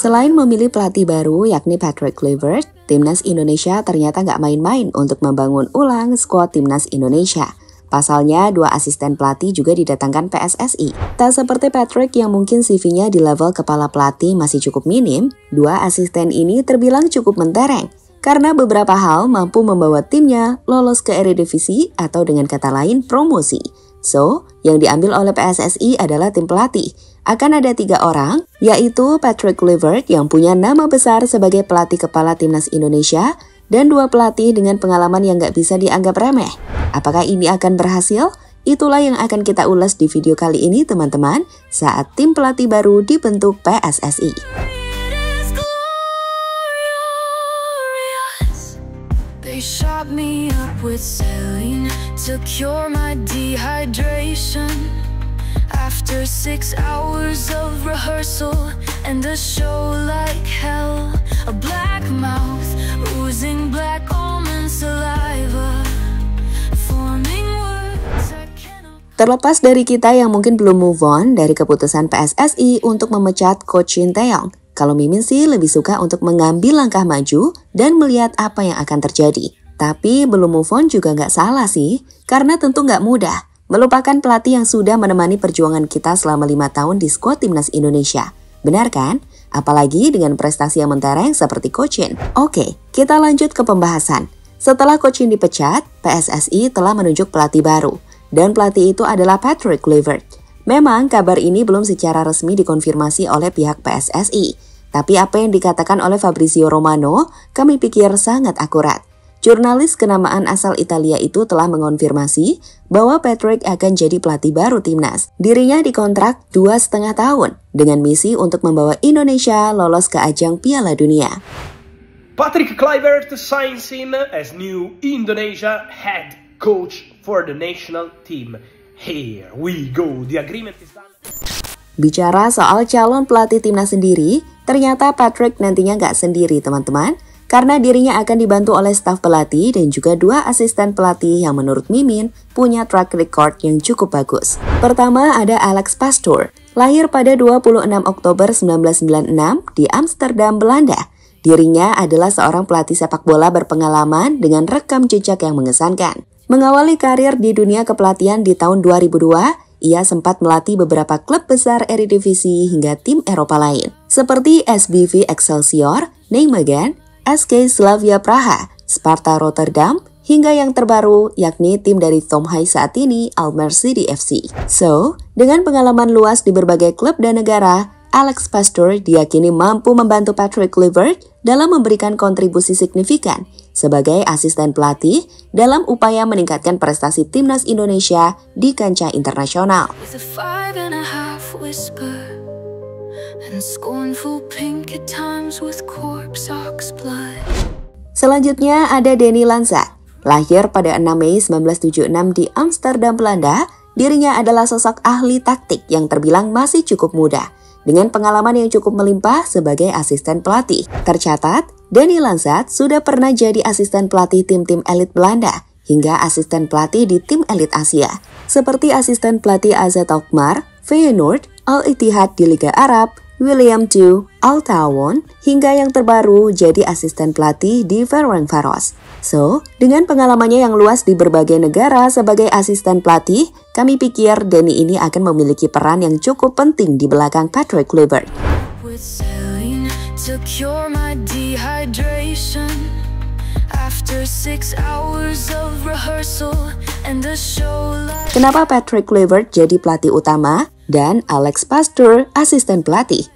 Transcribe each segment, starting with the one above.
Selain memilih pelatih baru yakni Patrick Kluivert, Timnas Indonesia ternyata nggak main-main untuk membangun ulang skuad Timnas Indonesia. Pasalnya, 2 asisten pelatih juga didatangkan PSSI. Tak seperti Patrick yang mungkin CV-nya di level kepala pelatih masih cukup minim, 2 asisten ini terbilang cukup mentereng. Karena beberapa hal mampu membawa timnya lolos ke Eredivisie atau dengan kata lain promosi. So, yang diambil oleh PSSI adalah tim pelatih. Akan ada 3 orang, yaitu Patrick Kluivert yang punya nama besar sebagai pelatih kepala Timnas Indonesia, dan 2 pelatih dengan pengalaman yang gak bisa dianggap remeh. Apakah ini akan berhasil? Itulah yang akan kita ulas di video kali ini teman-teman, saat tim pelatih baru dibentuk PSSI. They shot me up with saline to cure my dehydration. After 6 hours of rehearsal and a show like hell, a black mouth oozing black almond saliva, forming words I cannot. Terlepas dari kita yang mungkin belum move on dari keputusan PSSI untuk memecat Coach Shin Tae-yong, kalau Mimin sih lebih suka untuk mengambil langkah maju dan melihat apa yang akan terjadi. Tapi belum move on juga nggak salah sih, karena tentu nggak mudah melupakan pelatih yang sudah menemani perjuangan kita selama 5 tahun di skuad Timnas Indonesia. Benar kan? Apalagi dengan prestasi yang mentereng seperti Coach Shin. Oke, kita lanjut ke pembahasan. Setelah Coach Shin dipecat, PSSI telah menunjuk pelatih baru. Dan pelatih itu adalah Patrick Kluivert. Memang kabar ini belum secara resmi dikonfirmasi oleh pihak PSSI. Tapi apa yang dikatakan oleh Fabrizio Romano, kami pikir sangat akurat. Jurnalis kenamaan asal Italia itu telah mengonfirmasi bahwa Patrick akan jadi pelatih baru Timnas. Dirinya dikontrak 2,5 tahun dengan misi untuk membawa Indonesia lolos ke ajang Piala Dunia. Patrick Kluivert signs in as new Indonesia head coach for the national team. Here we go, the agreement is done. Bicara soal calon pelatih Timnas sendiri, ternyata Patrick nantinya nggak sendiri teman-teman. Karena dirinya akan dibantu oleh staf pelatih dan juga 2 asisten pelatih yang menurut Mimin punya track record yang cukup bagus. Pertama ada Alex Pastoor, lahir pada 26 Oktober 1996 di Amsterdam, Belanda. Dirinya adalah seorang pelatih sepak bola berpengalaman dengan rekam jejak yang mengesankan. Mengawali karir di dunia kepelatihan di tahun 2002, ia sempat melatih beberapa klub besar Eredivisie hingga tim Eropa lain, seperti SBV Excelsior, Nijmegen, SK Slavia Praha, Sparta Rotterdam, hingga yang terbaru yakni tim dari Tom Hai saat ini, Almere City FC. So, dengan pengalaman luas di berbagai klub dan negara, Alex Pastoor diyakini mampu membantu Patrick Kluivert dalam memberikan kontribusi signifikan sebagai asisten pelatih dalam upaya meningkatkan prestasi Timnas Indonesia di kancah internasional. Selanjutnya ada Danny Lanza. Lahir pada 6 Mei 1976 di Amsterdam, Belanda, dirinya adalah sosok ahli taktik yang terbilang masih cukup muda, dengan pengalaman yang cukup melimpah sebagai asisten pelatih. Tercatat, Danny Lanza sudah pernah jadi asisten pelatih tim-tim elit Belanda, hingga asisten pelatih di tim elit Asia, seperti asisten pelatih AZ Alkmaar, Feyenoord, Al-Ittihad di Liga Arab, Willem II, Al Tawon, hingga yang terbaru jadi asisten pelatih di Ferencváros. So, dengan pengalamannya yang luas di berbagai negara sebagai asisten pelatih, kami pikir Danny ini akan memiliki peran yang cukup penting di belakang Patrick Kluivert. Kenapa Patrick Kluivert jadi pelatih utama dan Alex Pastoor asisten pelatih?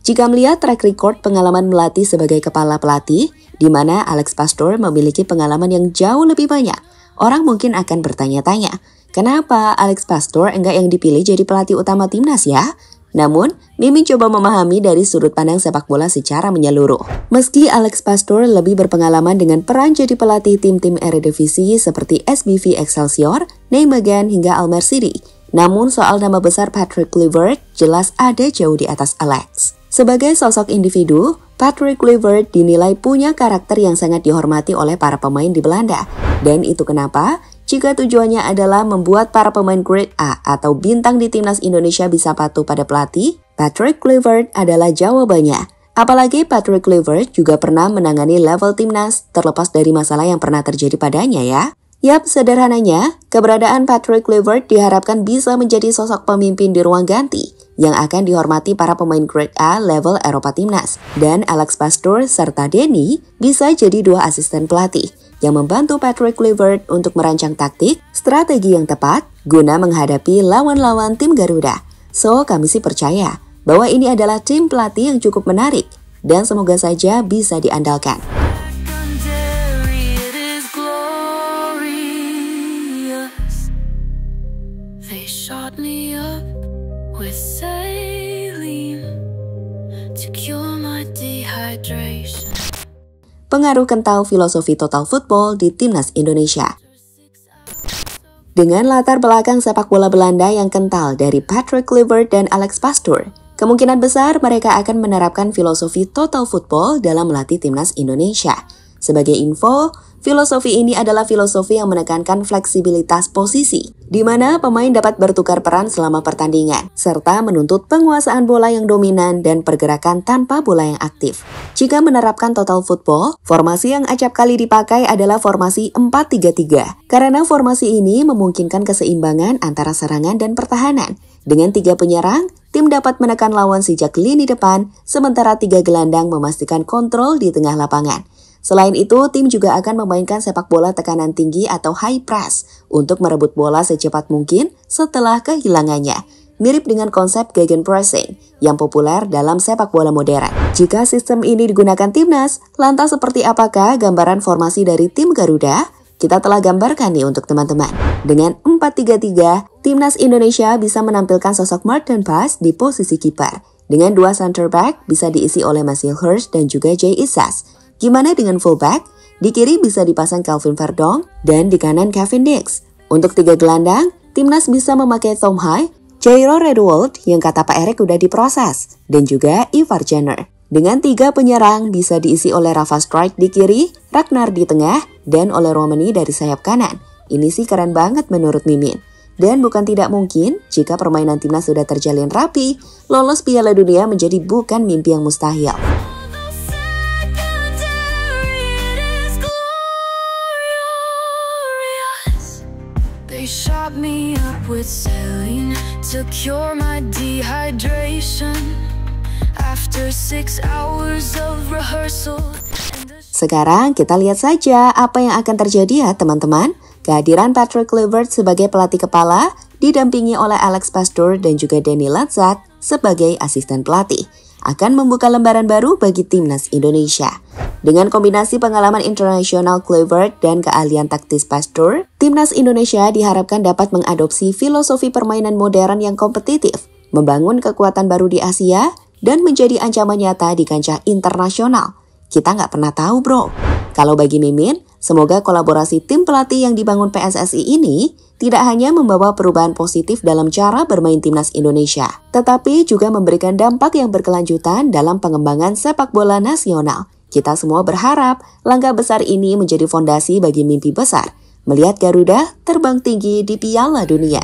Jika melihat track record pengalaman melatih sebagai kepala pelatih, di mana Alex Pastoor memiliki pengalaman yang jauh lebih banyak, orang mungkin akan bertanya-tanya, kenapa Alex Pastoor enggak yang dipilih jadi pelatih utama Timnas ya? Namun, Mimin coba memahami dari sudut pandang sepak bola secara menyeluruh. Meski Alex Pastoor lebih berpengalaman dengan peran jadi pelatih tim-tim Eredivisie seperti SBV Excelsior, Nijmegen hingga Almere City, namun soal nama besar Patrick Kluivert jelas ada jauh di atas Alex. Sebagai sosok individu, Patrick Kluivert dinilai punya karakter yang sangat dihormati oleh para pemain di Belanda. Dan itu kenapa, jika tujuannya adalah membuat para pemain grade A atau bintang di Timnas Indonesia bisa patuh pada pelatih, Patrick Kluivert adalah jawabannya. Apalagi Patrick Kluivert juga pernah menangani level timnas terlepas dari masalah yang pernah terjadi padanya ya. Yap, sederhananya, keberadaan Patrick Kluivert diharapkan bisa menjadi sosok pemimpin di ruang ganti yang akan dihormati para pemain grade A level Eropa Timnas. Dan Alex Pastoor serta Denny bisa jadi dua asisten pelatih yang membantu Patrick Kluivert untuk merancang taktik, strategi yang tepat guna menghadapi lawan-lawan tim Garuda. So, kami sih percaya bahwa ini adalah tim pelatih yang cukup menarik dan semoga saja bisa diandalkan. Pengaruh kental filosofi total football di Timnas Indonesia. Dengan latar belakang sepak bola Belanda yang kental dari Patrick Kluivert dan Alex Pastoor, kemungkinan besar mereka akan menerapkan filosofi total football dalam melatih Timnas Indonesia. Sebagai info, filosofi ini adalah filosofi yang menekankan fleksibilitas posisi, di mana pemain dapat bertukar peran selama pertandingan, serta menuntut penguasaan bola yang dominan dan pergerakan tanpa bola yang aktif. Jika menerapkan total football, formasi yang acap kali dipakai adalah formasi 4-3-3, karena formasi ini memungkinkan keseimbangan antara serangan dan pertahanan. Dengan 3 penyerang, tim dapat menekan lawan sejak lini depan, sementara 3 gelandang memastikan kontrol di tengah lapangan. Selain itu, tim juga akan memainkan sepak bola tekanan tinggi atau high press untuk merebut bola secepat mungkin setelah kehilangannya. Mirip dengan konsep gegenpressing yang populer dalam sepak bola modern. Jika sistem ini digunakan timnas, lantas seperti apakah gambaran formasi dari tim Garuda? Kita telah gambarkan nih untuk teman-teman. Dengan 4-3-3, Timnas Indonesia bisa menampilkan sosok Maarten Pas di posisi kiper. Dengan 2 center back bisa diisi oleh Marcel Hurst dan juga Jay Isas. Gimana dengan fullback? Di kiri bisa dipasang Calvin Verdong dan di kanan Kevin Dix. Untuk 3 gelandang, Timnas bisa memakai Tom Hai, Jairo Redwold yang kata Pak Erik udah diproses, dan juga Ivar Jenner. Dengan 3 penyerang bisa diisi oleh Rafa Strijk di kiri, Ragnar di tengah, dan oleh Romani dari sayap kanan. Ini sih keren banget menurut Mimin. Dan bukan tidak mungkin jika permainan timnas sudah terjalin rapi, lolos Piala Dunia menjadi bukan mimpi yang mustahil. They shot me up with saline to cure my dehydration after 6 hours of rehearsal. Sekarang kita lihat saja apa yang akan terjadi ya teman-teman. Kehadiran Patrick Kluivert sebagai pelatih kepala didampingi oleh Alex Pastoor dan juga Denny Lazzat sebagai asisten pelatih akan membuka lembaran baru bagi Timnas Indonesia. Dengan kombinasi pengalaman internasional Kluivert dan keahlian taktis Pastoor, Timnas Indonesia diharapkan dapat mengadopsi filosofi permainan modern yang kompetitif, membangun kekuatan baru di Asia, dan menjadi ancaman nyata di kancah internasional. Kita nggak pernah tahu bro. Kalau bagi Mimin, semoga kolaborasi tim pelatih yang dibangun PSSI ini tidak hanya membawa perubahan positif dalam cara bermain Timnas Indonesia, tetapi juga memberikan dampak yang berkelanjutan dalam pengembangan sepak bola nasional. Kita semua berharap langkah besar ini menjadi fondasi bagi mimpi besar, melihat Garuda terbang tinggi di Piala Dunia.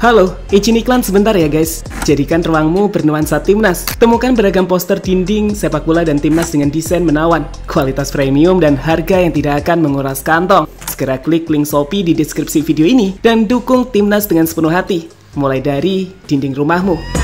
Halo, izin iklan sebentar ya guys. Jadikan ruangmu bernuansa Timnas. Temukan beragam poster dinding, sepak bola dan Timnas dengan desain menawan, kualitas premium dan harga yang tidak akan menguras kantong. Segera klik link Shopee di deskripsi video ini dan dukung Timnas dengan sepenuh hati. Mulai dari dinding rumahmu.